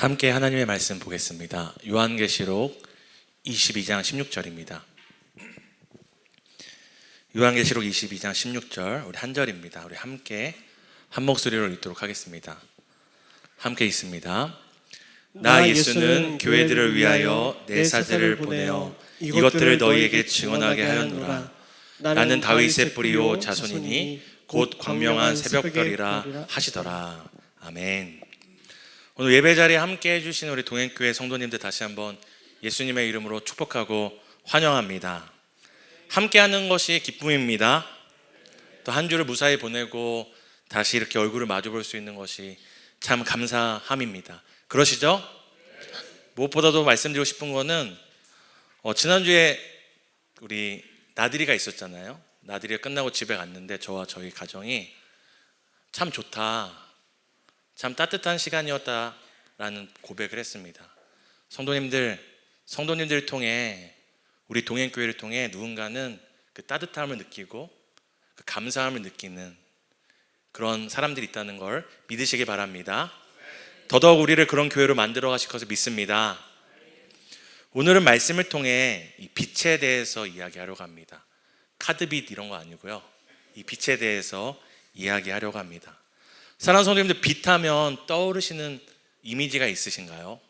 함께 하나님의 말씀 보겠습니다. 요한계시록 22장 16절입니다. 요한계시록 22장 16절 우리 한 절입니다. 우리 함께 한 목소리로 읽도록 하겠습니다. 함께 읽습니다. 나 예수는 교회들을 위하여 내 사제를 보내어 이것들을 너희에게 증언하게 하였노라. 나는 다윗의 뿌리요 자손이니 곧 광명한 새벽별이라 하시더라. 아멘. 오늘 예배 자리에 함께 해주신 우리 동행교회 성도님들 다시 한번 예수님의 이름으로 축복하고 환영합니다. 함께하는 것이 기쁨입니다. 또 한 주를 무사히 보내고 다시 이렇게 얼굴을 마주 볼 수 있는 것이 참 감사함입니다. 그러시죠? 무엇보다도 말씀드리고 싶은 거는 지난주에 우리 나들이가 있었잖아요. 나들이가 끝나고 집에 갔는데 저와 저희 가정이 참 좋다, 참 따뜻한 시간이었다라는 고백을 했습니다. 성도님들을 통해, 우리 동행교회를 통해 누군가는 그 따뜻함을 느끼고 그 감사함을 느끼는 그런 사람들이 있다는 걸 믿으시기 바랍니다. 더더욱 우리를 그런 교회로 만들어 가실 것을 믿습니다. 오늘은 말씀을 통해 이 빛에 대해서 이야기하려고 합니다. 카드빛 이런 거 아니고요. 이 빛에 대해서 이야기하려고 합니다. 사랑하는 성도님들, 빛하면 떠오르시는 이미지가 있으신가요?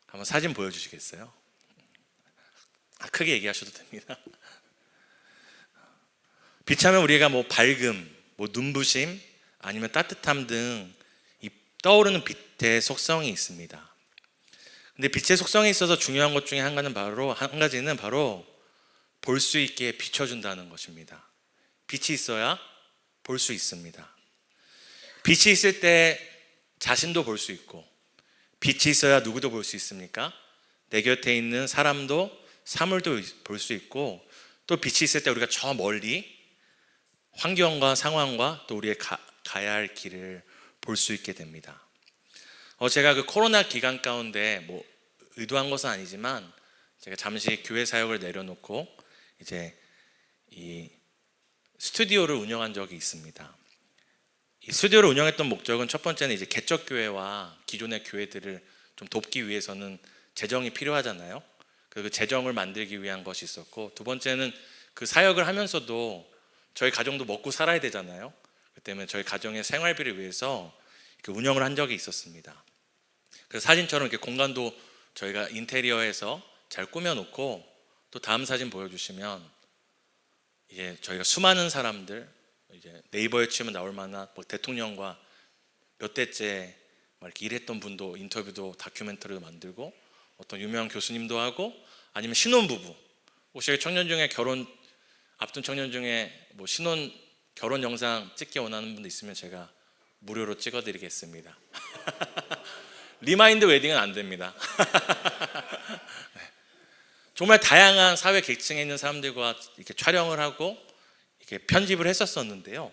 한번 사진 보여주시겠어요? 크게 얘기하셔도 됩니다. 빛하면 우리가 밝음, 눈부심, 아니면 따뜻함 등 떠오르는 빛의 속성이 있습니다. 근데 빛의 속성에 있어서 중요한 것 중에 한 가지는 바로 볼 수 있게 비춰준다는 것입니다. 빛이 있어야 볼 수 있습니다. 빛이 있을 때 자신도 볼 수 있고, 빛이 있어야 누구도 볼 수 있습니까? 내 곁에 있는 사람도 사물도 볼 수 있고, 또 빛이 있을 때 우리가 저 멀리 환경과 상황과 또 우리의 가야 할 길을 볼 수 있게 됩니다. 제가 그 코로나 기간 가운데 의도한 것은 아니지만 제가 잠시 교회 사역을 내려놓고 이제 이 스튜디오를 운영한 적이 있습니다. 이 스튜디오를 운영했던 목적은 첫 번째는 이제 개척교회와 기존의 교회들을 좀 돕기 위해서는 재정이 필요하잖아요. 그 재정을 만들기 위한 것이 있었고, 두 번째는 그 사역을 하면서도 저희 가정도 먹고 살아야 되잖아요. 그 때문에 저희 가정의 생활비를 위해서 운영을 한 적이 있었습니다. 그래서 사진처럼 이렇게 공간도 저희가 인테리어해서 잘 꾸며놓고, 또 다음 사진 보여주시면 이제 저희가 수많은 사람들, 이제 네이버에 치면 나올 만한 대통령과 몇 대째 이렇게 일했던 분도 인터뷰도 다큐멘터리도 만들고, 어떤 유명한 교수님도 하고, 아니면 신혼부부, 혹시 청년 중에 결혼 앞둔 청년 중에 신혼 결혼 영상 찍기 원하는 분도 있으면 제가 무료로 찍어드리겠습니다. 리마인드 웨딩은 안 됩니다. 정말 다양한 사회 계층에 있는 사람들과 이렇게 촬영을 하고 이렇게 편집을 했었었는데요.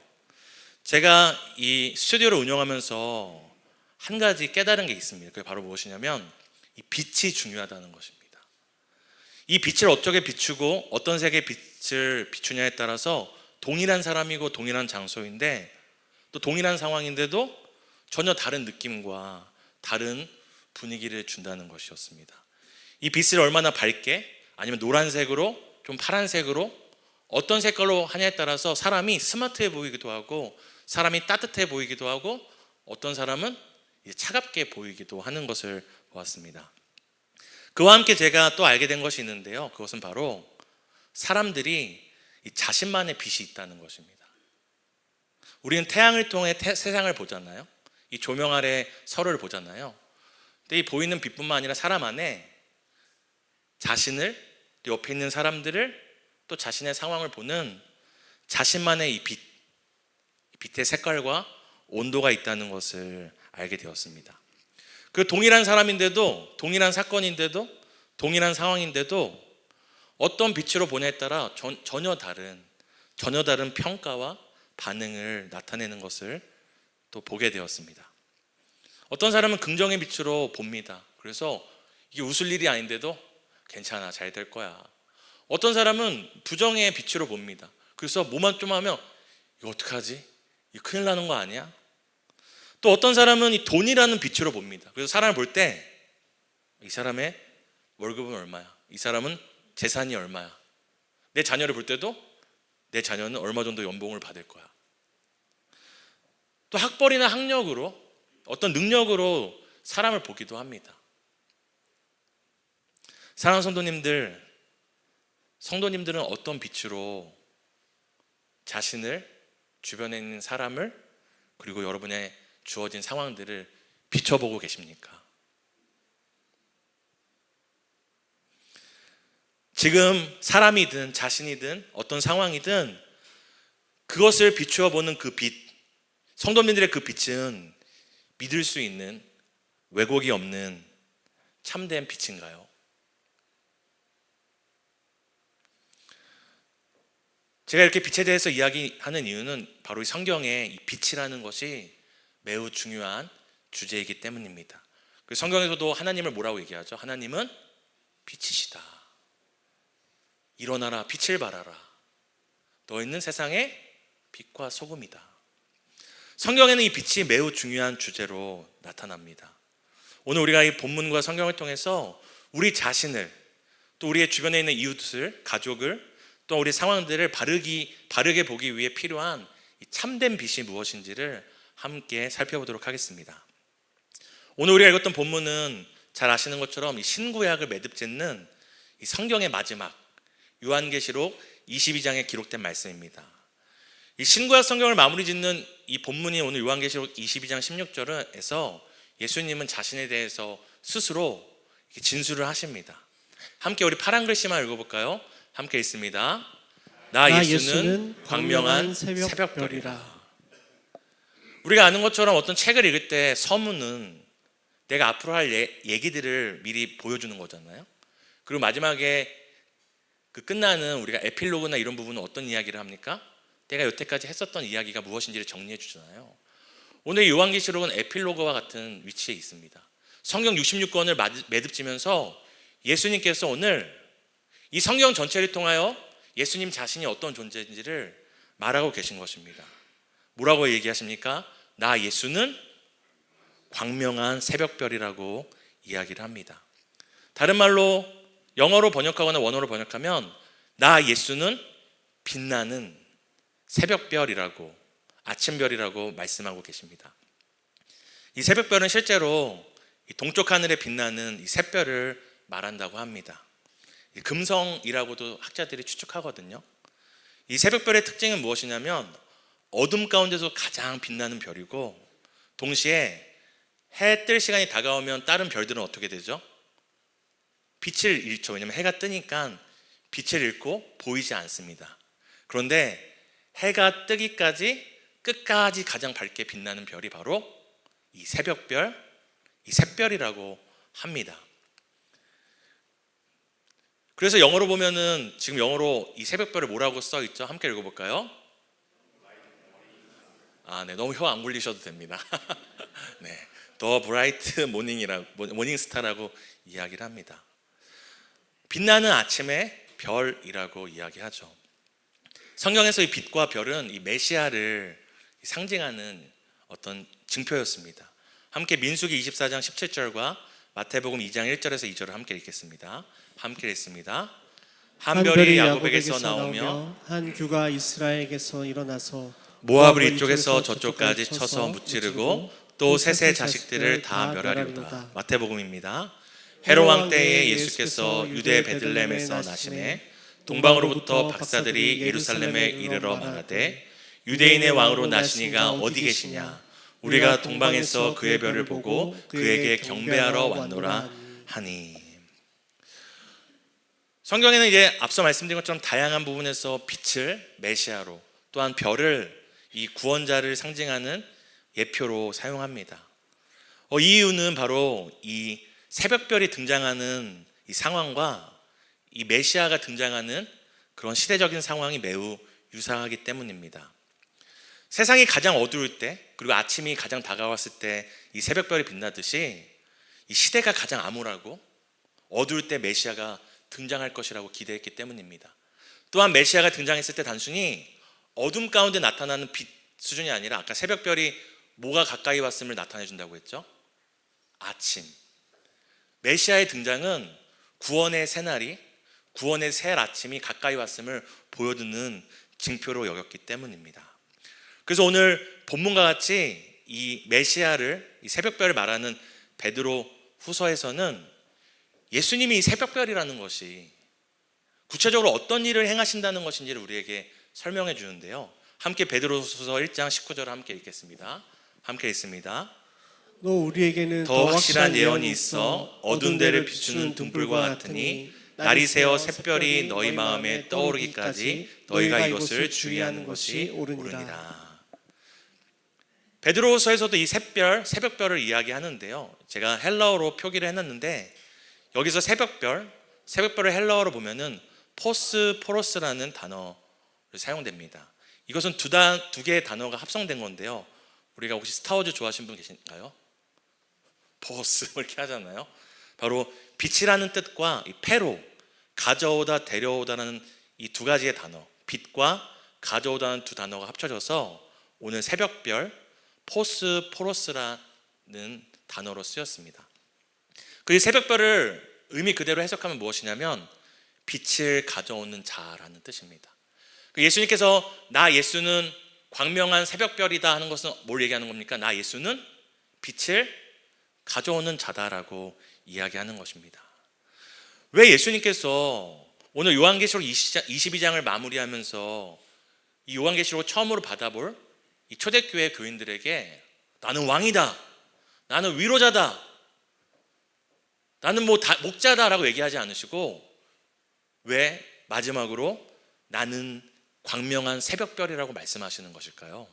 제가 이 스튜디오를 운영하면서 한 가지 깨달은 게 있습니다. 그게 바로 무엇이냐면 이 빛이 중요하다는 것입니다. 이 빛을 어떻게 비추고 어떤 색의 빛을 비추냐에 따라서 동일한 사람이고 동일한 장소인데, 또 동일한 상황인데도 전혀 다른 느낌과 다른 분위기를 준다는 것이었습니다. 이 빛을 얼마나 밝게, 아니면 노란색으로, 좀 파란색으로, 어떤 색깔로 하냐에 따라서 사람이 스마트해 보이기도 하고, 사람이 따뜻해 보이기도 하고, 어떤 사람은 차갑게 보이기도 하는 것을 보았습니다. 그와 함께 제가 또 알게 된 것이 있는데요. 그것은 바로 사람들이 자신만의 빛이 있다는 것입니다. 우리는 태양을 통해 세상을 보잖아요. 이 조명 아래 서로를 보잖아요. 근데 이 보이는 빛뿐만 아니라 사람 안에 자신을, 또 옆에 있는 사람들을, 또 자신의 상황을 보는 자신만의 이 빛의 색깔과 온도가 있다는 것을 알게 되었습니다. 그 동일한 사람인데도, 동일한 사건인데도, 동일한 상황인데도 어떤 빛으로 보냐에 따라 전혀 다른 평가와 반응을 나타내는 것을 또 보게 되었습니다. 어떤 사람은 긍정의 빛으로 봅니다. 그래서 이게 웃을 일이 아닌데도 괜찮아, 잘 될 거야. 어떤 사람은 부정의 빛으로 봅니다. 그래서 뭐만 좀 하면 이거 어떡하지? 이거 큰일 나는 거 아니야? 또 어떤 사람은 이 돈이라는 빛으로 봅니다. 그래서 사람을 볼 때 이 사람의 월급은 얼마야? 이 사람은 재산이 얼마야? 내 자녀를 볼 때도 내 자녀는 얼마 정도 연봉을 받을 거야. 또 학벌이나 학력으로 어떤 능력으로 사람을 보기도 합니다. 사랑하는 성도님들은 어떤 빛으로 자신을, 주변에 있는 사람을, 그리고 여러분의 주어진 상황들을 비춰보고 계십니까? 지금 사람이든 자신이든 어떤 상황이든 그것을 비추어 보는 그 빛, 성도님들의 그 빛은 믿을 수 있는, 왜곡이 없는 참된 빛인가요? 제가 이렇게 빛에 대해서 이야기하는 이유는 바로 이 성경에 이 빛이라는 것이 매우 중요한 주제이기 때문입니다. 성경에서도 하나님을 뭐라고 얘기하죠? 하나님은 빛이시다. 일어나라, 빛을 발하라. 너희는 세상의 빛과 소금이다. 성경에는 이 빛이 매우 중요한 주제로 나타납니다. 오늘 우리가 이 본문과 성경을 통해서 우리 자신을, 또 우리의 주변에 있는 이웃을, 가족을, 또 우리 상황들을 바르게 보기 위해 필요한 이 참된 빛이 무엇인지를 함께 살펴보도록 하겠습니다. 오늘 우리가 읽었던 본문은 잘 아시는 것처럼 이 신구약을 매듭짓는 이 성경의 마지막 요한계시록 22장에 기록된 말씀입니다. 이 신구약 성경을 마무리 짓는 이 본문이 오늘 요한계시록 22장 16절에서 예수님은 자신에 대해서 스스로 진술을 하십니다. 함께 우리 파란 글씨만 읽어볼까요? 함께 읽습니다. 나 예수는 광명한 새벽별이라. 우리가 아는 것처럼 어떤 책을 읽을 때 서문은 내가 앞으로 할 얘기들을 미리 보여주는 거잖아요. 그리고 마지막에 그 끝나는 우리가 에필로그나 이런 부분은 어떤 이야기를 합니까? 내가 여태까지 했었던 이야기가 무엇인지를 정리해 주잖아요. 오늘 요한계시록은 에필로그와 같은 위치에 있습니다. 성경 66권을 매듭지면서 예수님께서 오늘 이 성경 전체를 통하여 예수님 자신이 어떤 존재인지를 말하고 계신 것입니다. 뭐라고 얘기하십니까? 나 예수는 광명한 새벽별이라고 이야기를 합니다. 다른 말로 영어로 번역하거나 원어로 번역하면 나 예수는 빛나는 새벽별이라고, 아침별이라고 말씀하고 계십니다. 이 새벽별은 실제로 동쪽 하늘에 빛나는 이 샛별을 말한다고 합니다. 금성이라고도 학자들이 추측하거든요. 이 새벽별의 특징은 무엇이냐면 어둠 가운데서 가장 빛나는 별이고, 동시에 해 뜰 시간이 다가오면 다른 별들은 어떻게 되죠? 빛을 잃죠. 왜냐하면 해가 뜨니까 빛을 잃고 보이지 않습니다. 그런데 해가 뜨기까지 끝까지 가장 밝게 빛나는 별이 바로 이 새벽별, 이 샛별이라고 합니다. 그래서 영어로 보면은 지금 영어로 이 새벽별을 뭐라고 써 있죠? 함께 읽어볼까요? 네, 너무 혀 안 굴리셔도 됩니다. 네, The Bright Morning이라고, 모닝스타라고 이야기를 합니다. 빛나는 아침의 별이라고 이야기하죠. 성경에서 이 빛과 별은 이 메시아를 상징하는 어떤 증표였습니다. 함께 민수기 24장 17절과 마태복음 2장 1절에서 2절을 함께 읽겠습니다. 함께 읽습니다. 한 별이 야곱에게서 나오며 한 규가 이스라엘에게서 일어나서 모압을 이쪽에서 저쪽까지 쳐서 무찌르고 또 셋의 자식들을 다 멸하리로다. 마태복음입니다. 헤롯 왕 때에 예수께서 유대 베들레헴에서 나시매 동방으로부터 박사들이 예루살렘에 이르러 말하되 유대인의 왕으로 나시니가 어디 계시냐? 우리가 동방에서 그의 별을 보고 그에게 경배하러 왔노라 하니. 성경에는 이제 앞서 말씀드린 것처럼 다양한 부분에서 빛을 메시아로, 또한 별을 이 구원자를 상징하는 예표로 사용합니다. 이 이유는 바로 이 새벽별이 등장하는 이 상황과 이 메시아가 등장하는 그런 시대적인 상황이 매우 유사하기 때문입니다. 세상이 가장 어두울 때, 그리고 아침이 가장 다가왔을 때 이 새벽별이 빛나듯이 이 시대가 가장 암울하고 어두울 때 메시아가 등장할 것이라고 기대했기 때문입니다. 또한 메시아가 등장했을 때 단순히 어둠 가운데 나타나는 빛 수준이 아니라 아까 새벽별이 뭐가 가까이 왔음을 나타내 준다고 했죠? 아침. 메시아의 등장은 구원의 새날이, 구원의 새 아침이 가까이 왔음을 보여주는 징표로 여겼기 때문입니다. 그래서 오늘 본문과 같이 이 메시아를, 이 새벽별을 말하는 베드로 후서에서는 예수님이 이 새벽별이라는 것이 구체적으로 어떤 일을 행하신다는 것인지를 우리에게 설명해 주는데요. 함께 베드로후서 1장 19절을 함께 읽겠습니다. 함께 읽습니다. 너 우리에게는 더 확실한 예언이 있어 어두운 데를 비추는 등불과 같으니 날이 새어 새별이 너희 마음에 떠오르기까지 너희가 이것을 주의하는 것이 옳으니라. 베드로후서에서도 이 새벽별을 이야기하는데요. 제가 헬라어로 표기를 해놨는데 여기서 새벽별을 헬라어로 보면은 포스포로스라는 단어를 사용됩니다. 이것은 두 개의 단어가 합성된 건데요. 우리가 혹시 스타워즈 좋아하시는 분 계신가요? 포스 이렇게 하잖아요. 바로 빛이라는 뜻과 이 페로, 가져오다, 데려오다라는 이 두 가지의 단어, 빛과 가져오다는 두 단어가 합쳐져서 오늘 새벽별 포스포로스라는 단어로 쓰였습니다. 그 새벽별을 의미 그대로 해석하면 무엇이냐면 빛을 가져오는 자라는 뜻입니다. 예수님께서 나 예수는 광명한 새벽별이다 하는 것은 뭘 얘기하는 겁니까? 나 예수는 빛을 가져오는 자다라고 이야기하는 것입니다. 왜 예수님께서 오늘 요한계시록 22장을 마무리하면서 이 요한계시록을 처음으로 받아볼 이 초대교회 교인들에게 나는 왕이다, 나는 위로자다, 나는 목자다라고 얘기하지 않으시고 왜 마지막으로 나는 광명한 새벽별이라고 말씀하시는 것일까요?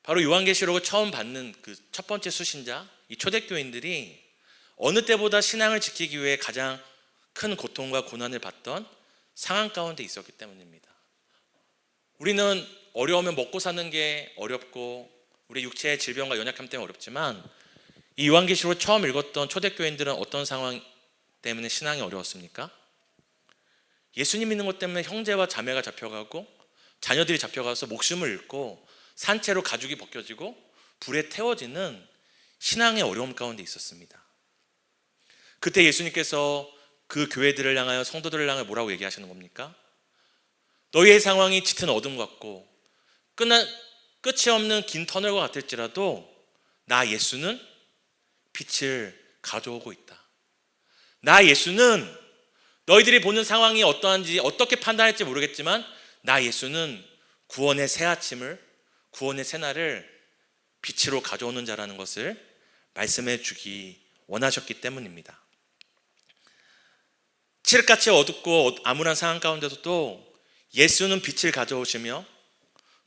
바로 요한계시록을 처음 받는 그 첫 번째 수신자, 이 초대교인들이 어느 때보다 신앙을 지키기 위해 가장 큰 고통과 고난을 받던 상황 가운데 있었기 때문입니다. 우리는 어려우면 먹고 사는 게 어렵고 우리 육체의 질병과 연약함 때문에 어렵지만 이 요한계시록을 처음 읽었던 초대교인들은 어떤 상황 때문에 신앙이 어려웠습니까? 예수님 믿는 것 때문에 형제와 자매가 잡혀가고 자녀들이 잡혀가서 목숨을 잃고 산채로 가죽이 벗겨지고 불에 태워지는 신앙의 어려움 가운데 있었습니다. 그때 예수님께서 그 교회들을 향하여, 성도들을 향하여 뭐라고 얘기하시는 겁니까? 너희의 상황이 짙은 어둠 같고 끝이 없는 긴 터널과 같을지라도 나 예수는 빛을 가져오고 있다. 나 예수는 너희들이 보는 상황이 어떠한지 어떻게 판단할지 모르겠지만 나 예수는 구원의 새 아침을, 구원의 새날을 빛으로 가져오는 자라는 것을 말씀해 주기 원하셨기 때문입니다. 칠흑같이 어둡고 암울한 상황 가운데서도 예수는 빛을 가져오시며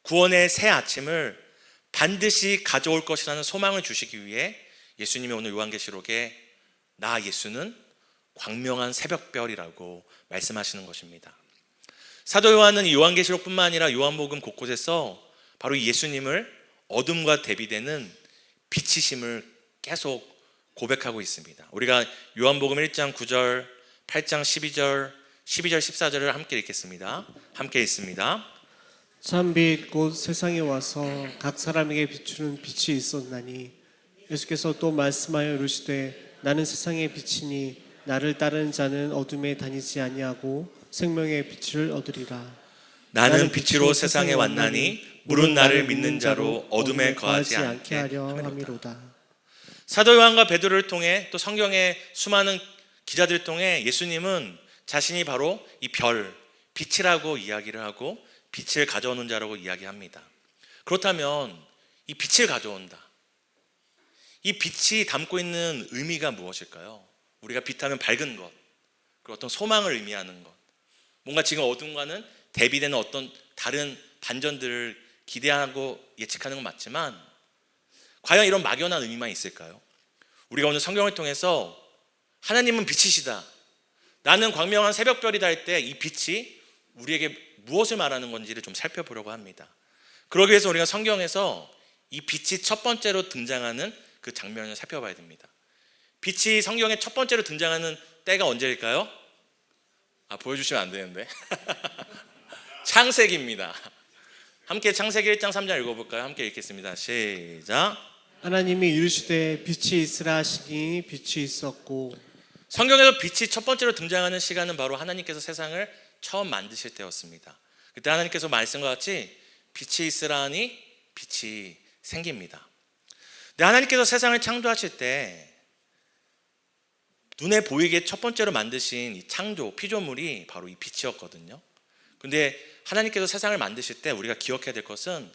구원의 새 아침을 반드시 가져올 것이라는 소망을 주시기 위해 예수님이 오늘 요한계시록에 나 예수는 광명한 새벽별이라고 말씀하시는 것입니다. 사도 요한은 이 요한계시록뿐만 아니라 요한복음 곳곳에서 바로 이 예수님을 어둠과 대비되는 빛이심을 계속 고백하고 있습니다. 우리가 요한복음 1장 9절, 8장 12절, 14절을 함께 읽겠습니다. 함께 읽습니다. 참빛 곧 세상에 와서 각 사람에게 비추는 빛이 있었나니 예수께서 또 말씀하여 이르시되 나는 세상의 빛이니 나를 따르는 자는 어둠에 다니지 아니하고 생명의 빛을 얻으리라. 나는 빛으로 세상에 왔나니 물은 나를 믿는 자로 어둠에 거하지 않게 하려 함이로다. 사도 요한과 베드로를 통해 또 성경의 수많은 기자들을 통해 예수님은 자신이 바로 이 별, 빛이라고 이야기를 하고 빛을 가져오는 자라고 이야기합니다. 그렇다면 이 빛을 가져온다, 이 빛이 담고 있는 의미가 무엇일까요? 우리가 빛하면 밝은 것, 그리고 어떤 소망을 의미하는 것, 뭔가 지금 어둠과는 대비되는 어떤 다른 반전들을 기대하고 예측하는 건 맞지만 과연 이런 막연한 의미만 있을까요? 우리가 오늘 성경을 통해서 하나님은 빛이시다, 나는 광명한 새벽별이다 할 때 이 빛이 우리에게 무엇을 말하는 건지를 좀 살펴보려고 합니다. 그러기 위해서 우리가 성경에서 이 빛이 첫 번째로 등장하는 그 장면을 살펴봐야 됩니다. 빛이 성경에 첫 번째로 등장하는 때가 언제일까요? 보여주시면 안 되는데 창세기입니다. 함께 창세기 1장 3절 읽어볼까요? 함께 읽겠습니다. 시작. 하나님이 이르시되 빛이 있으라 하시니 빛이 있었고. 성경에서 빛이 첫 번째로 등장하는 시간은 바로 하나님께서 세상을 처음 만드실 때였습니다. 그때 하나님께서 말씀과 같이 빛이 있으라 하니 빛이 생깁니다. 근데 하나님께서 세상을 창조하실 때 눈에 보이게 첫 번째로 만드신 이 창조, 피조물이 바로 이 빛이었거든요. 근데 하나님께서 세상을 만드실 때 우리가 기억해야 될 것은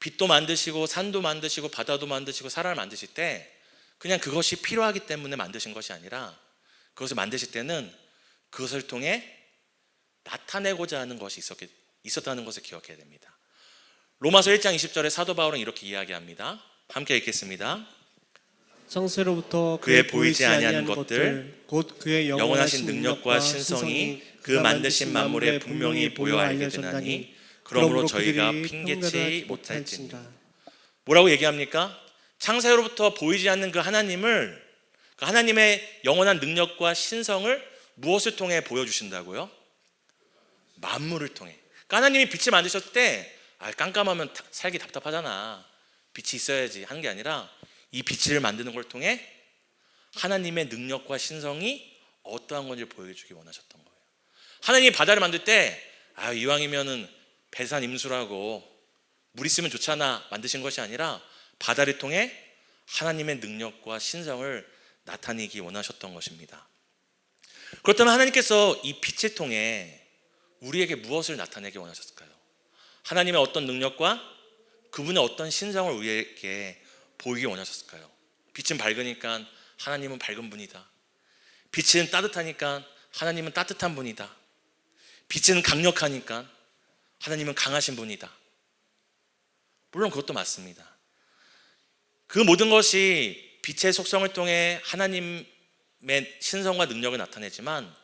빛도 만드시고 산도 만드시고 바다도 만드시고 사람을 만드실 때 그냥 그것이 필요하기 때문에 만드신 것이 아니라 그것을 만드실 때는 그것을 통해 나타내고자 하는 것이 있었다는 것을 기억해야 됩니다. 로마서 1장 20절에 사도 바울은 이렇게 이야기합니다. 함께 읽겠습니다. 창세로부터 그의 보이지 아니하는 것들 곧 그의 영원하신 능력과 신성이 그 만드신 만물에 분명히 보여 알게 되나니 그러므로 저희가 핑계치 못할지니라. 뭐라고 얘기합니까? 창세로부터 보이지 않는 그 하나님을, 그 하나님의 영원한 능력과 신성을 무엇을 통해 보여주신다고요? 만물을 통해. 그러니까 하나님이 빛을 만드셨을 때 깜깜하면 살기 답답하잖아, 빛이 있어야지 하는 게 아니라 이 빛을 만드는 걸 통해 하나님의 능력과 신성이 어떠한 건지 보여주기 원하셨던 거예요. 하나님이 바다를 만들 때 이왕이면은 배산 임수라고 물 있으면 좋잖아 만드신 것이 아니라 바다를 통해 하나님의 능력과 신성을 나타내기 원하셨던 것입니다. 그렇다면 하나님께서 이 빛을 통해 우리에게 무엇을 나타내기 원하셨을까요? 하나님의 어떤 능력과 그분의 어떤 신성을 우리에게 보이기 원하셨을까요? 빛은 밝으니까 하나님은 밝은 분이다. 빛은 따뜻하니까 하나님은 따뜻한 분이다. 빛은 강력하니까 하나님은 강하신 분이다. 물론 그것도 맞습니다. 그 모든 것이 빛의 속성을 통해 하나님의 신성과 능력을 나타내지만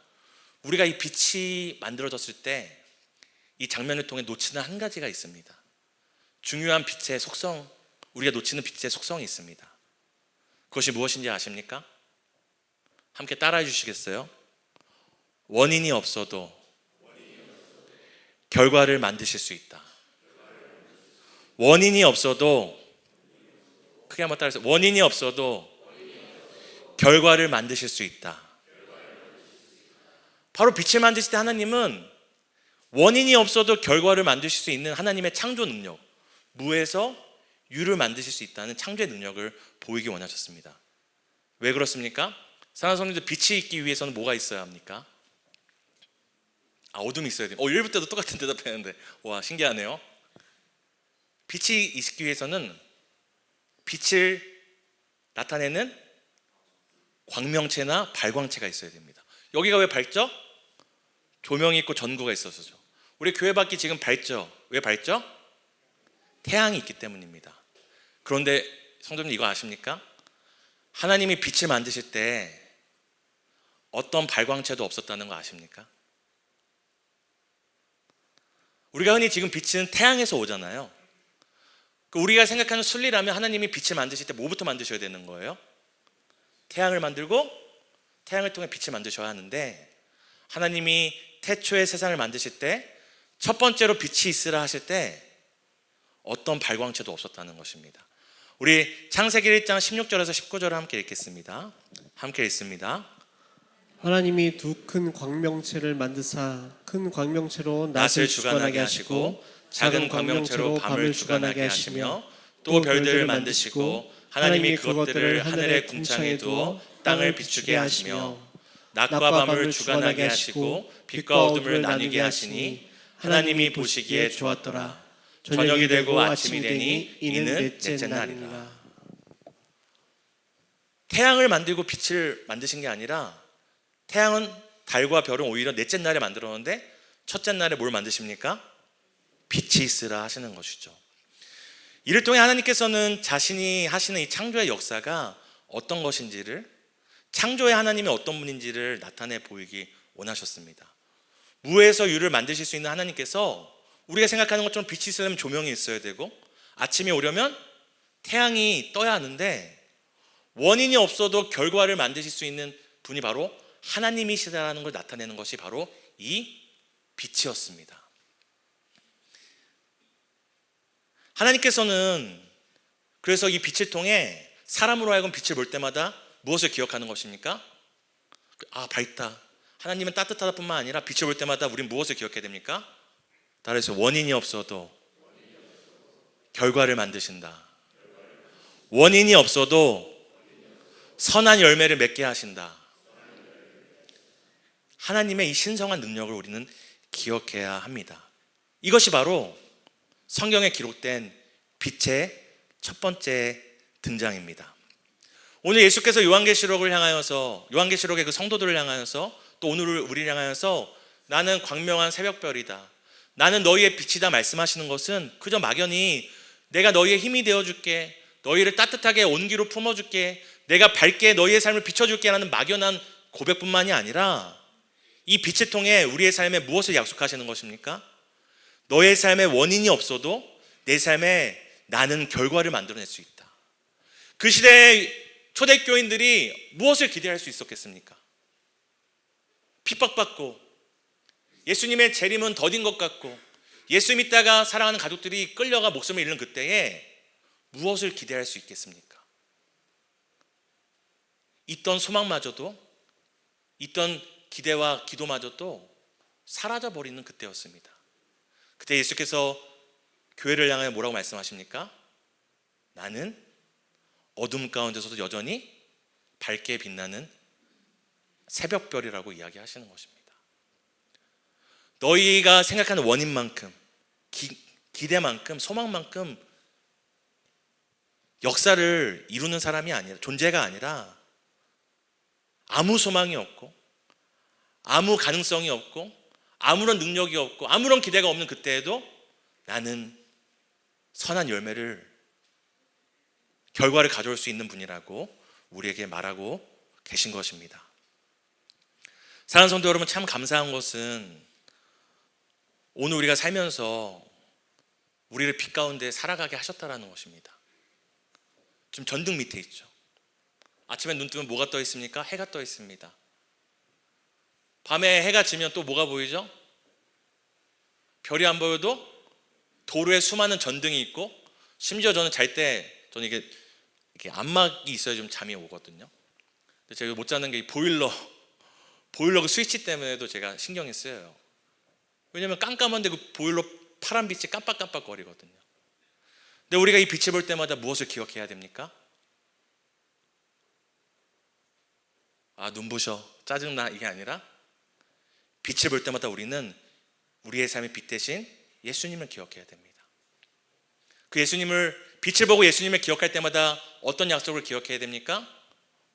우리가 이 빛이 만들어졌을 때 이 장면을 통해 놓치는 한 가지가 있습니다. 중요한 빛의 속성, 우리가 놓치는 빛의 속성이 있습니다. 그것이 무엇인지 아십니까? 함께 따라해 주시겠어요? 원인이 없어도 결과를 만드실 수 있다. 원인이 없어도, 크게 한번 따라해서, 원인이 없어도 결과를 만드실 수 있다. 바로 빛을 만드실 때 하나님은 원인이 없어도 결과를 만드실 수 있는 하나님의 창조 능력, 무에서 유를 만드실 수 있다는 창조의 능력을 보이기 원하셨습니다. 왜 그렇습니까? 사랑하는 성도님들, 빛이 있기 위해서는 뭐가 있어야 합니까? 어둠이 있어야 돼요. 1부 때도 똑같은 대답했는데 와, 신기하네요. 빛이 있기 위해서는 빛을 나타내는 광명체나 발광체가 있어야 됩니다. 여기가 왜 밝죠? 조명이 있고 전구가 있어서죠. 우리 교회 밖이 지금 밝죠? 왜 밝죠? 태양이 있기 때문입니다. 그런데 성도님 이거 아십니까? 하나님이 빛을 만드실 때 어떤 발광체도 없었다는 거 아십니까? 우리가 흔히 지금 빛은 태양에서 오잖아요. 우리가 생각하는 순리라면 하나님이 빛을 만드실 때 뭐부터 만드셔야 되는 거예요? 태양을 만들고 태양을 통해 빛을 만드셔야 하는데, 하나님이 태초에 세상을 만드실 때 첫 번째로 빛이 있으라 하실 때 어떤 발광체도 없었다는 것입니다. 우리 창세기 1장 16절에서 19절을 함께 읽겠습니다. 함께 읽습니다. 하나님이 두 큰 광명체를 만드사 큰 광명체로 낮을 주관하게 하시고 작은 광명체로 밤을 주관하게 하시며 또 별들을 만드시고 하나님이 그것들을 하늘의 궁창에 두어 땅을 비추게 하시며 낮과 밤을 주관하게 하시고 빛과 어둠을 나누게 하시니 하나님이 보시기에 좋았더라. 저녁이 되고 아침이 되니 이는 넷째 날이라. 태양을 만들고 빛을 만드신 게 아니라, 태양은 달과 별은 오히려 넷째 날에 만들었는데 첫째 날에 뭘 만드십니까? 빛이 있으라 하시는 것이죠. 이를 통해 하나님께서는 자신이 하시는 이 창조의 역사가 어떤 것인지를, 창조의 하나님이 어떤 분인지를 나타내 보이기 원하셨습니다. 무에서 유를 만드실 수 있는 하나님께서 우리가 생각하는 것처럼 빛이 있으려면 조명이 있어야 되고 아침이 오려면 태양이 떠야 하는데, 원인이 없어도 결과를 만드실 수 있는 분이 바로 하나님이시다라는 걸 나타내는 것이 바로 이 빛이었습니다. 하나님께서는 그래서 이 빛을 통해 사람으로 하여금 빛을 볼 때마다 무엇을 기억하는 것입니까? 밝다. 하나님은 따뜻하다 뿐만 아니라 빛을 볼 때마다 우리는 무엇을 기억해야 됩니까? 따라서 원인이 없어도 결과를 만드신다. 원인이 없어도 선한 열매를 맺게 하신다. 하나님의 이 신성한 능력을 우리는 기억해야 합니다. 이것이 바로 성경에 기록된 빛의 첫 번째 등장입니다. 오늘 예수께서 요한계시록을 향하여서, 요한계시록의 그 성도들을 향하여서, 또 오늘 우리를 향하여서 나는 광명한 새벽별이다, 나는 너희의 빛이다 말씀하시는 것은 그저 막연히 내가 너희의 힘이 되어줄게, 너희를 따뜻하게 온기로 품어줄게, 내가 밝게 너희의 삶을 비춰줄게 라는 막연한 고백뿐만이 아니라 이 빛을 통해 우리의 삶에 무엇을 약속하시는 것입니까? 너의 삶에 원인이 없어도 내 삶에 나는 결과를 만들어낼 수 있다. 그 시대의 초대교인들이 무엇을 기대할 수 있었겠습니까? 핍박받고 예수님의 재림은 더딘 것 같고 예수 믿다가 사랑하는 가족들이 끌려가 목숨을 잃는 그때에 무엇을 기대할 수 있겠습니까? 있던 소망마저도, 있던 기대와 기도마저도 사라져버리는 그때였습니다. 그때 예수께서 교회를 향하여 뭐라고 말씀하십니까? 나는 어둠 가운데서도 여전히 밝게 빛나는 새벽별이라고 이야기하시는 것입니다. 너희가 생각하는 원인만큼, 기대만큼, 소망만큼 역사를 이루는 사람이 아니라, 존재가 아니라 아무 소망이 없고 아무 가능성이 없고 아무런 능력이 없고 아무런 기대가 없는 그때에도 나는 선한 열매를, 결과를 가져올 수 있는 분이라고 우리에게 말하고 계신 것입니다. 사랑하는 성도 여러분, 참 감사한 것은 오늘 우리가 살면서 우리를 빛 가운데 살아가게 하셨다라는 것입니다. 지금 전등 밑에 있죠. 아침에 눈 뜨면 뭐가 떠 있습니까? 해가 떠 있습니다. 밤에 해가 지면 또 뭐가 보이죠? 별이 안 보여도 도로에 수많은 전등이 있고, 심지어 저는 잘 때 저는 이게 안막이 있어야 좀 잠이 오거든요. 근데 제가 못 자는 게 이 보일러 그 스위치 때문에도 제가 신경이 쓰여요. 왜냐면 깜깜한데 그 보일러 파란 빛이 깜빡깜빡거리거든요. 근데 우리가 이 빛을 볼 때마다 무엇을 기억해야 됩니까? 눈부셔, 짜증나, 이게 아니라 빛을 볼 때마다 우리는 우리의 삶의 빛 대신 예수님을 기억해야 됩니다. 그 예수님을, 빛을 보고 예수님을 기억할 때마다 어떤 약속을 기억해야 됩니까?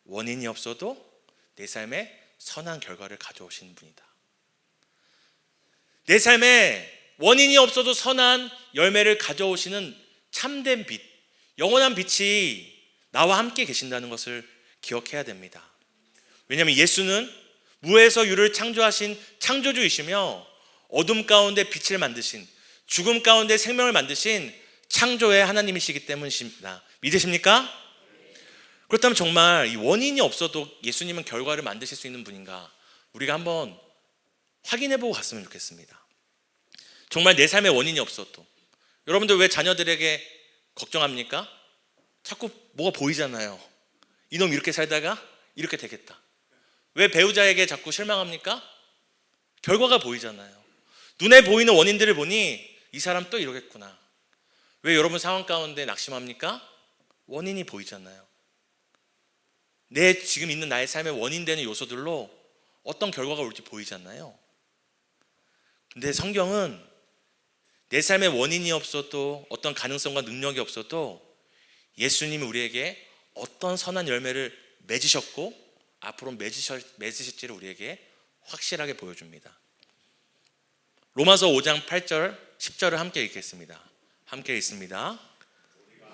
원인이 없어도 내 삶에 선한 결과를 가져오시는 분이다. 내 삶에 원인이 없어도 선한 열매를 가져오시는 참된 빛, 영원한 빛이 나와 함께 계신다는 것을 기억해야 됩니다. 왜냐하면 예수는 무에서 유를 창조하신 창조주이시며 어둠 가운데 빛을 만드신, 죽음 가운데 생명을 만드신 창조의 하나님이시기 때문이십니다. 믿으십니까? 그렇다면 정말 이 원인이 없어도 예수님은 결과를 만드실 수 있는 분인가? 우리가 한번 확인해보고 갔으면 좋겠습니다. 정말 내 삶에 원인이 없어도, 여러분들 왜 자녀들에게 걱정합니까? 자꾸 뭐가 보이잖아요. 이놈 이렇게 살다가 이렇게 되겠다. 왜 배우자에게 자꾸 실망합니까? 결과가 보이잖아요. 눈에 보이는 원인들을 보니 이 사람 또 이러겠구나. 왜 여러분 상황 가운데 낙심합니까? 원인이 보이잖아요. 내 지금 있는 나의 삶의 원인 되는 요소들로 어떤 결과가 올지 보이잖아요. 근데 성경은 내 삶의 원인이 없어도, 어떤 가능성과 능력이 없어도 예수님이 우리에게 어떤 선한 열매를 맺으셨고 앞으로 맺으실지를 우리에게 확실하게 보여줍니다. 로마서 5장 8절 10절을 함께 읽겠습니다. 함께 읽습니다.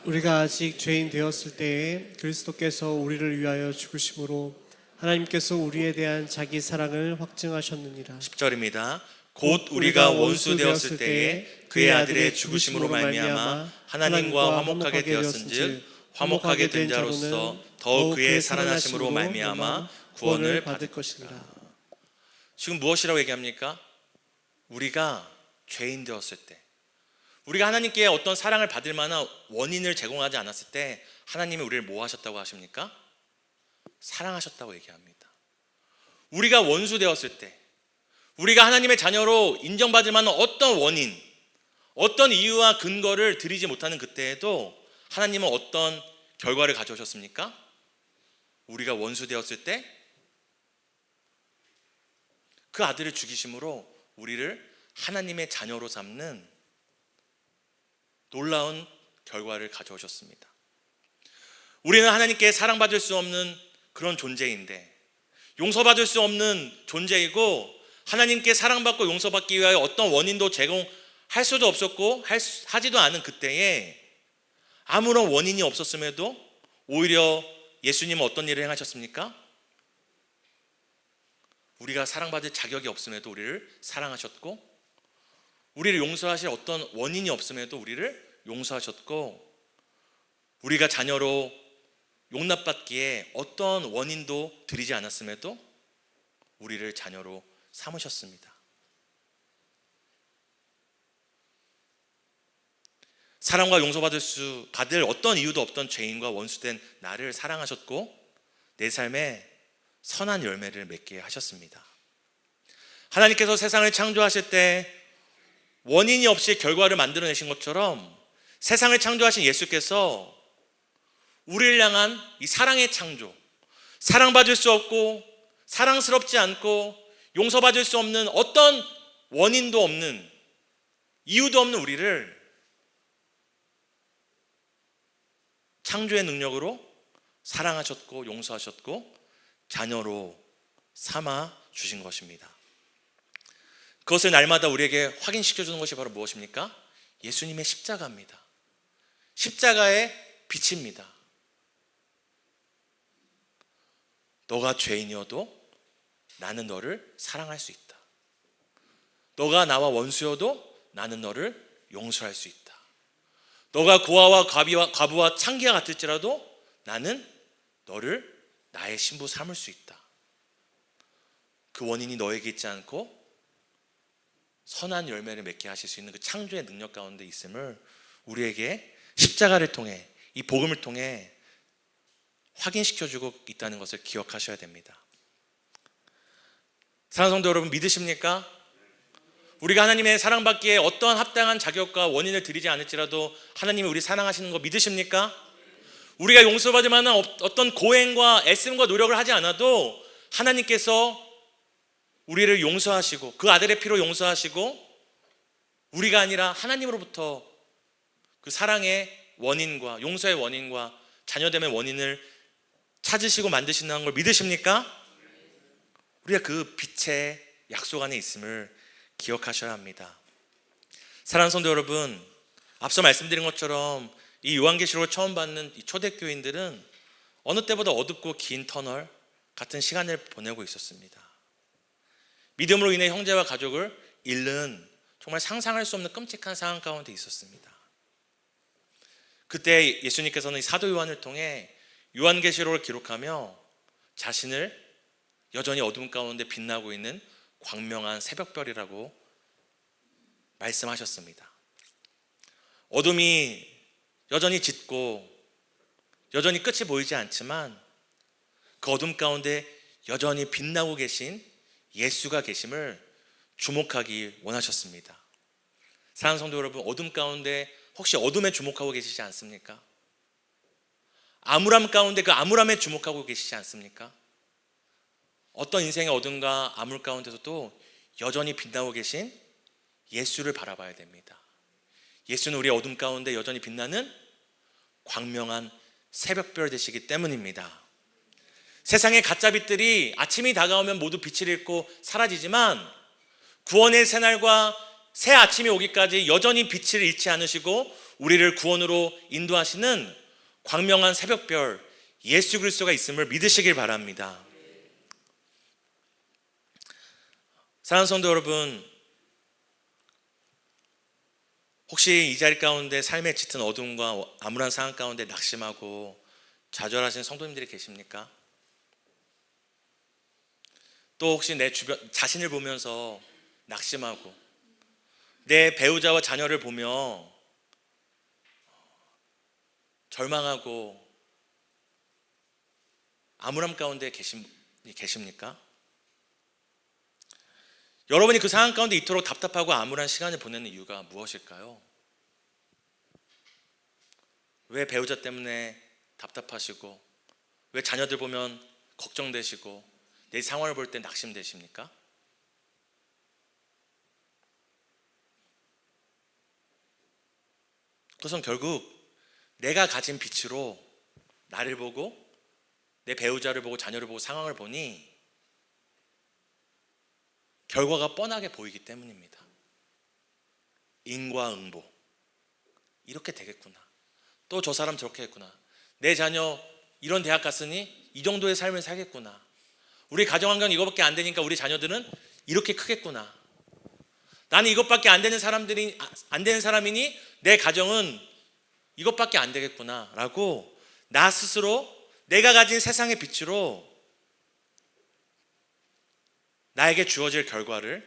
우리가 아직 죄인 되었을 때에 그리스도께서 우리를 위하여 죽으심으로 하나님께서 우리에 대한 자기 사랑을 확증하셨느니라. 10절입니다. 곧 우리가 원수 되었을 때에 그의 아들의 죽으심으로 말미암아 하나님과 화목하게 되었은즉 화목하게 된 자로서 더욱 그의 살아나심으로 말미암아 구원을 받을 것이니라. 지금 무엇이라고 얘기합니까? 우리가 죄인 되었을 때, 우리가 하나님께 어떤 사랑을 받을 만한 원인을 제공하지 않았을 때 하나님이 우리를 뭐 하셨다고 하십니까? 사랑하셨다고 얘기합니다. 우리가 원수 되었을 때, 우리가 하나님의 자녀로 인정받을 만한 어떤 원인, 어떤 이유와 근거를 드리지 못하는 그때에도 하나님은 어떤 결과를 가져오셨습니까? 우리가 원수 되었을 때 그 아들을 죽이심으로 우리를 하나님의 자녀로 삼는 놀라운 결과를 가져오셨습니다. 우리는 하나님께 사랑받을 수 없는 그런 존재인데, 용서받을 수 없는 존재이고, 하나님께 사랑받고 용서받기 위하여 어떤 원인도 제공할 수도 없었고 하지도 않은 그때에 아무런 원인이 없었음에도 오히려 예수님은 어떤 일을 행하셨습니까? 우리가 사랑받을 자격이 없음에도 우리를 사랑하셨고, 우리를 용서하실 어떤 원인이 없음에도 우리를 용서하셨고, 우리가 자녀로 용납받기에 어떤 원인도 드리지 않았음에도 우리를 자녀로 삼으셨습니다. 사랑과 받을 어떤 이유도 없던 죄인과 원수된 나를 사랑하셨고, 내 삶에 선한 열매를 맺게 하셨습니다. 하나님께서 세상을 창조하실 때 원인이 없이 결과를 만들어내신 것처럼 세상을 창조하신 예수께서 우리를 향한 이 사랑의 창조, 사랑받을 수 없고 사랑스럽지 않고 용서받을 수 없는 어떤 원인도 없는, 이유도 없는 우리를 창조의 능력으로 사랑하셨고 용서하셨고 자녀로 삼아 주신 것입니다. 그것을 날마다 우리에게 확인시켜 주는 것이 바로 무엇입니까? 예수님의 십자가입니다. 십자가의 빛입니다. 너가 죄인이어도 나는 너를 사랑할 수 있다. 너가 나와 원수여도 나는 너를 용서할 수 있다. 너가 고아와 과부와 창기와 같을지라도 나는 너를 나의 신부 삼을 수 있다. 그 원인이 너에게 있지 않고 선한 열매를 맺게 하실 수 있는 그 창조의 능력 가운데 있음을 우리에게 십자가를 통해, 이 복음을 통해 확인시켜주고 있다는 것을 기억하셔야 됩니다. 사랑하는 성도 여러분, 믿으십니까? 우리가 하나님의 사랑받기에 어떠한 합당한 자격과 원인을 드리지 않을지라도 하나님이 우리 사랑하시는 거 믿으십니까? 우리가 용서받을 만한 어떤 고행과 애씀과 노력을 하지 않아도 하나님께서 우리를 용서하시고 그 아들의 피로 용서하시고, 우리가 아니라 하나님으로부터 그 사랑의 원인과 용서의 원인과 자녀됨의 원인을 찾으시고 만드신다는 걸 믿으십니까? 우리가 그 빛의 약속 안에 있음을 기억하셔야 합니다. 사랑하는 성도 여러분, 앞서 말씀드린 것처럼 이 요한계시록을 처음 받는 이 초대교인들은 어느 때보다 어둡고 긴 터널 같은 시간을 보내고 있었습니다. 믿음으로 인해 형제와 가족을 잃는 정말 상상할 수 없는 끔찍한 상황 가운데 있었습니다. 그때 예수님께서는 이 사도 요한을 통해 요한계시록을 기록하며 자신을 여전히 어둠 가운데 빛나고 있는 광명한 새벽별이라고 말씀하셨습니다. 어둠이 여전히 짙고 여전히 끝이 보이지 않지만 그 어둠 가운데 여전히 빛나고 계신 예수가 계심을 주목하기 원하셨습니다. 사랑하는 성도 여러분, 어둠 가운데 혹시 어둠에 주목하고 계시지 않습니까? 암울함 가운데 그 암울함에 주목하고 계시지 않습니까? 어떤 인생의 어둠과 암울 가운데서도 여전히 빛나고 계신 예수를 바라봐야 됩니다. 예수는 우리의 어둠 가운데 여전히 빛나는 광명한 새벽별 되시기 때문입니다. 세상의 가짜빛들이 아침이 다가오면 모두 빛을 잃고 사라지지만 구원의 새날과 새 아침이 오기까지 여전히 빛을 잃지 않으시고 우리를 구원으로 인도하시는 광명한 새벽별 예수 그리스도가 있음을 믿으시길 바랍니다. 사랑하는 성도 여러분, 혹시 이 자리 가운데 삶의 짙은 어둠과 암울한 상황 가운데 낙심하고 좌절하시는 성도님들이 계십니까? 또 혹시 내 주변 자신을 보면서 낙심하고 내 배우자와 자녀를 보며 절망하고 암울함 가운데 계십니까? 여러분이 그 상황 가운데 이토록 답답하고 암울한 시간을 보내는 이유가 무엇일까요? 왜 배우자 때문에 답답하시고, 왜 자녀들 보면 걱정되시고, 내 상황을 볼 때 낙심되십니까? 그것은 결국 내가 가진 빛으로 나를 보고, 내 배우자를 보고, 자녀를 보고, 상황을 보니 결과가 뻔하게 보이기 때문입니다. 인과응보. 이렇게 되겠구나. 또 저 사람 저렇게 했구나. 내 자녀 이런 대학 갔으니 이 정도의 삶을 살겠구나. 우리 가정환경 이거밖에 안 되니까 우리 자녀들은 이렇게 크겠구나. 나는 이것밖에 안 되는 사람이니 내 가정은 이것밖에 안 되겠구나 라고 나 스스로 내가 가진 세상의 빛으로 나에게 주어질 결과를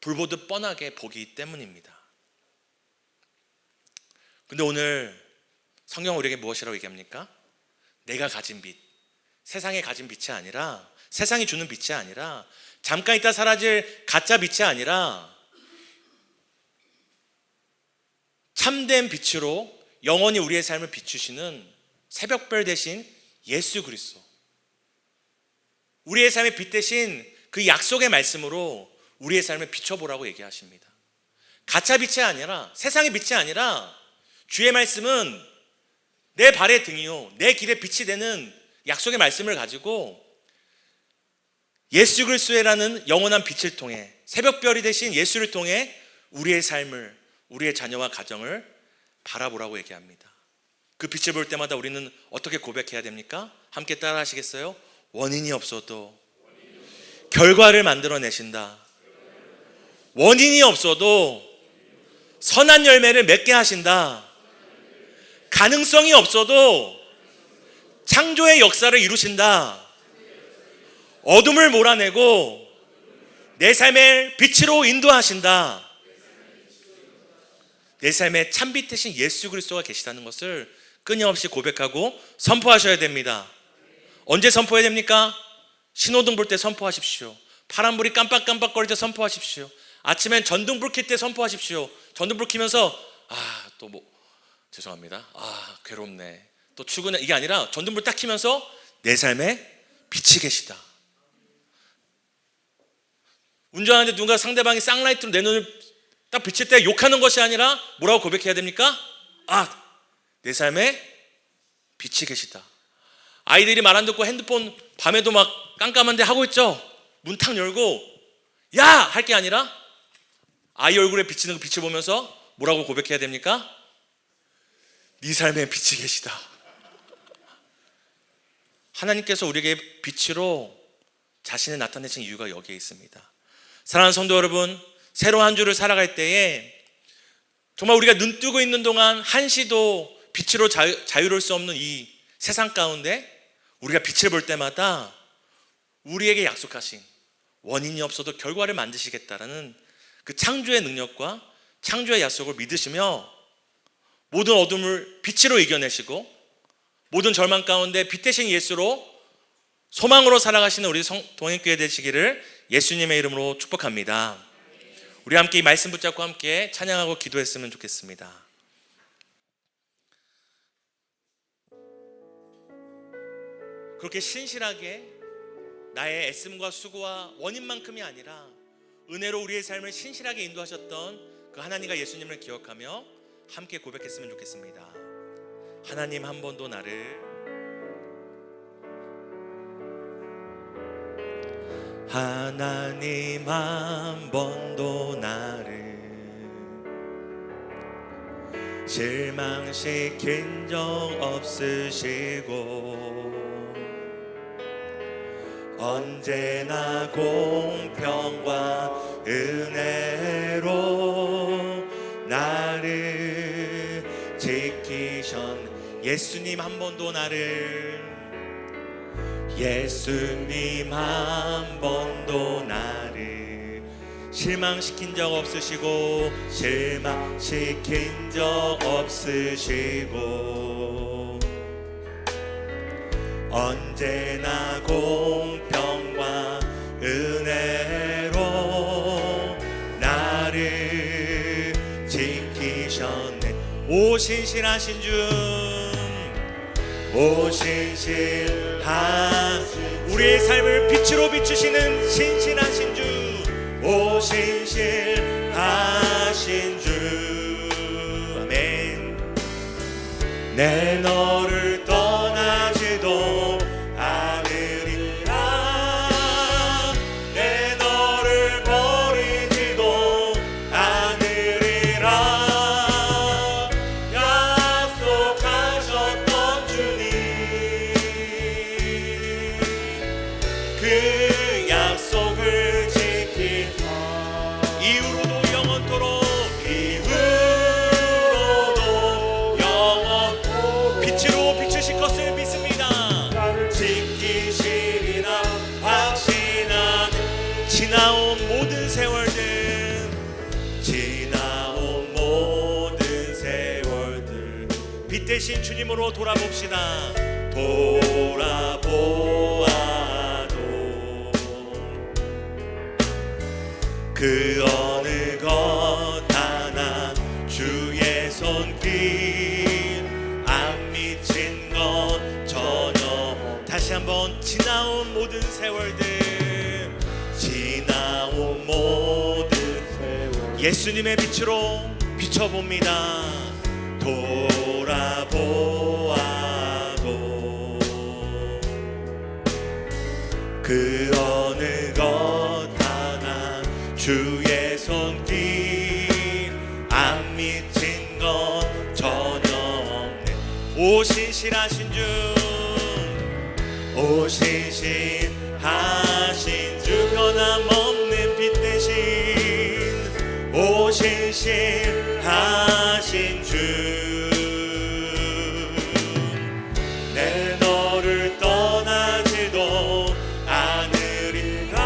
불보듯 뻔하게 보기 때문입니다. 근데 오늘 성경은 우리에게 무엇이라고 얘기합니까? 내가 가진 빛, 세상에 가진 빛이 아니라, 세상이 주는 빛이 아니라, 잠깐 있다 사라질 가짜 빛이 아니라 참된 빛으로 영원히 우리의 삶을 비추시는 새벽별 대신 예수 그리스도, 우리의 삶의 빛 대신 그 약속의 말씀으로 우리의 삶을 비춰보라고 얘기하십니다. 가짜 빛이 아니라, 세상의 빛이 아니라 주의 말씀은 내 발의 등이요 내 길의 빛이 되는 약속의 말씀을 가지고 예수 그리스도라는 영원한 빛을 통해, 새벽별이 되신 예수를 통해 우리의 삶을, 우리의 자녀와 가정을 바라보라고 얘기합니다. 그 빛을 볼 때마다 우리는 어떻게 고백해야 됩니까? 함께 따라 하시겠어요? 원인이 없어도 결과를 만들어내신다. 원인이 없어도 선한 열매를 맺게 하신다. 가능성이 없어도 창조의 역사를 이루신다. 어둠을 몰아내고 내 삶의 빛으로 인도하신다. 내 삶의 참빛 대신 예수 그리스도가 계시다는 것을 끊임없이 고백하고 선포하셔야 됩니다. 언제 선포해야 됩니까? 신호등 볼 때 선포하십시오. 파란불이 깜빡깜빡거릴 때 선포하십시오. 아침엔 전등불 켤 때 선포하십시오. 전등불 켜면서 죄송합니다. 괴롭네. 또 출근해. 이게 아니라 전등불 딱 켜면서 내 삶에 빛이 계시다. 운전하는데 누군가 상대방이 쌍라이트로 내 눈을 딱 비칠 때 욕하는 것이 아니라 뭐라고 고백해야 됩니까? 내 삶에 빛이 계시다. 아이들이 말 안 듣고 핸드폰 밤에도 막 깜깜한데 하고 있죠. 문 탁 열고 야! 할 게 아니라 아이 얼굴에 비치는 그 빛을 보면서 뭐라고 고백해야 됩니까? 네 삶에 빛이 계시다. 하나님께서 우리에게 빛으로 자신을 나타내신 이유가 여기에 있습니다. 사랑하는 성도 여러분, 새로운 한 주를 살아갈 때에 정말 우리가 눈 뜨고 있는 동안 한시도 빛으로 자유로울 수 없는 이 세상 가운데 우리가 빛을 볼 때마다 우리에게 약속하신 원인이 없어도 결과를 만드시겠다라는 그 창조의 능력과 창조의 약속을 믿으시며 모든 어둠을 빛으로 이겨내시고 모든 절망 가운데 빛 대신 예수로 소망으로 살아가시는 우리 동행교회 되시기를 예수님의 이름으로 축복합니다. 우리 함께 이 말씀 붙잡고 함께 찬양하고 기도했으면 좋겠습니다. 그렇게 신실하게 나의 애씀과 수고와 원인만큼이 아니라 은혜로 우리의 삶을 신실하게 인도하셨던 그 하나님과 예수님을 기억하며 함께 고백했으면 좋겠습니다. 하나님 한 번도 나를 하나님 한 번도 나를 실망시킨 적 없으시고 언제나 공평과 은혜로 나를 지키신 예수님 한 번도 나를 예수님 한 번도 나를 실망시킨 적 없으시고 실망시킨 적 없으시고 언제나 공평과 은혜로 나를 지키셨네. 오 신실하신 주, 오 신실하신 우리의 삶을 빛으로 비추시는 신실하신 주, 오 신실하신 주. 아멘. 내 너를 떠나지도 않으리라, 내 너를 버리지도 않으리라 약속하셨던 주님, 그 약속을 지키사 이후로도 영원토록 빛으로 비추실 것을 믿습니다. 지키시리라 확신하네. 지나온 모든 세월들, 지나온 모든 세월들 빛 대신 주님으로 돌아봅시다. 돌아보아도 그 어느 것 하나 주의 손길 안 미친 것 전혀. 다시 한번 지나온 모든 세월들, 지나온 모든 세월 예수님의 빛으로 비춰봅니다. 돌아보아도 그 어느 것 하나 주의 손길 안 미친 것 전혀 없네. 오 신실하신 주, 오 신실하신 주, 변함없는 빛 대신 오 신실하신 주, 내 너를 떠나지도 않으리라,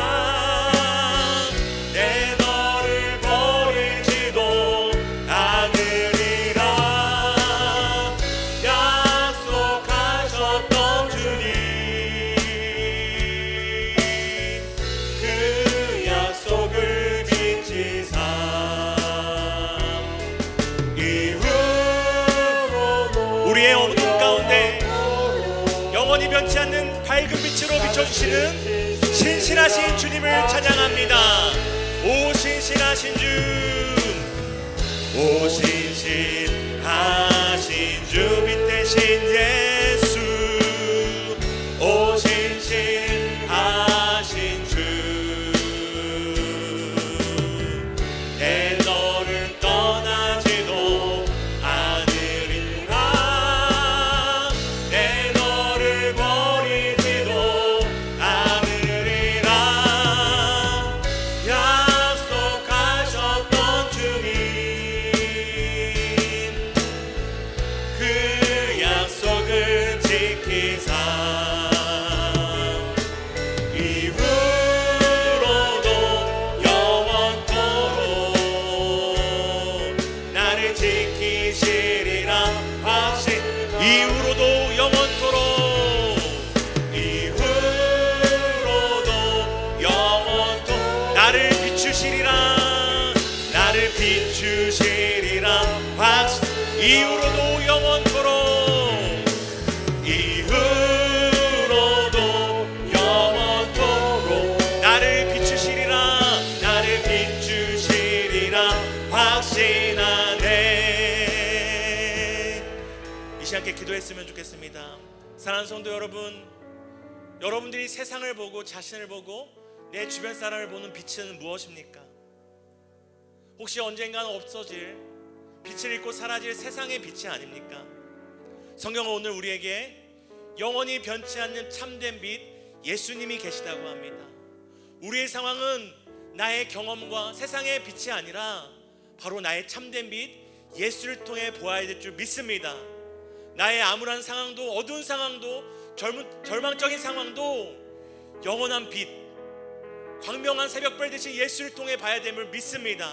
내 너를 버리지도 않으리라 약속하셨던 주님, 그 약속을 지키사 우리의 어둠 가운데 영원히 변치 않는 밝은 빛으로 비춰주시는 신실하신 주님을 찬양합니다. 오 신실하신 주, 오 신실하신 주, 빛 대신 예수, 오 신실하신 주, 내 너를 떠나지도 않으리라, 내 너를 버리지도 않으리라 약속하셨던 주님, 그 약속을 지키사 이후로도 영원토록 나를 지키시리라 확신. 이후로도 영원토록, 이후로도 영원토록 나를 비추시리라, 나를 비추시리라 확신. 이후로도 영원토록, 이후로도 영원토록 나를 비추시리라, 나를 비추시리라 확신하네. 이 시간 함께 기도했으면 좋겠습니다. 사랑하는 성도 여러분, 여러분들이 세상을 보고 자신을 보고 내 주변 사람을 보는 빛은 무엇입니까? 혹시 언젠가는 없어질, 빛을 잃고 사라질 세상의 빛이 아닙니까? 성경은 오늘 우리에게 영원히 변치 않는 참된 빛 예수님이 계시다고 합니다. 우리의 상황은 나의 경험과 세상의 빛이 아니라 바로 나의 참된 빛 예수를 통해 보아야 될 줄 믿습니다. 나의 암울한 상황도, 어두운 상황도, 절망적인 상황도 영원한 빛, 광명한 새벽별 되신 예수를 통해 봐야 됨을 믿습니다.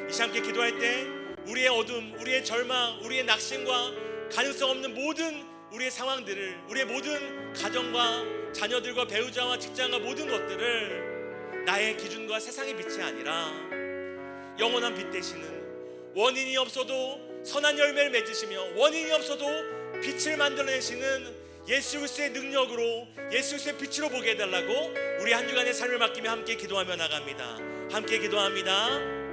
이 시간 함께 기도할 때 우리의 어둠, 우리의 절망, 우리의 낙심과 가능성 없는 모든 우리의 상황들을, 우리의 모든 가정과 자녀들과 배우자와 직장과 모든 것들을 나의 기준과 세상의 빛이 아니라 영원한 빛 되시는, 원인이 없어도 선한 열매를 맺으시며 원인이 없어도 빛을 만들어내시는 예수 그리스도의 능력으로, 예수 그리스도의 빛으로 보게 해달라고 우리 한 주간의 삶을 맡기며 함께 기도하며 나갑니다. 함께 기도합니다.